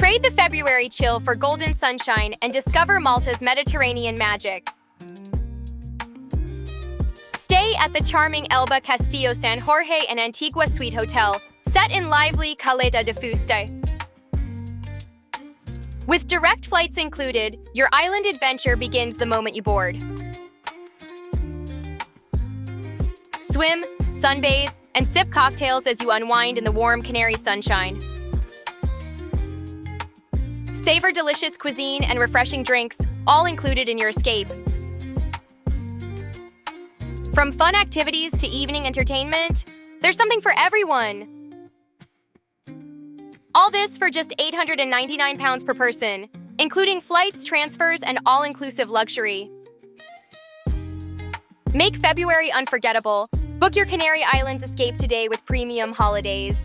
Trade the February chill for golden sunshine and discover Malta's Mediterranean magic. Stay at the charming Elba Castillo San Jorge and Antigua Suite Hotel, set in lively Caleta de Fuste. With direct flights included, your island adventure begins the moment you board. Swim, sunbathe, and sip cocktails as you unwind in the warm Canary sunshine. Savor delicious cuisine and refreshing drinks, all included in your escape. From fun activities to evening entertainment, there's something for everyone. All this for just £899 per person, including flights, transfers, and all-inclusive luxury. Make February unforgettable. Book your Canary Islands escape today with premium holidays.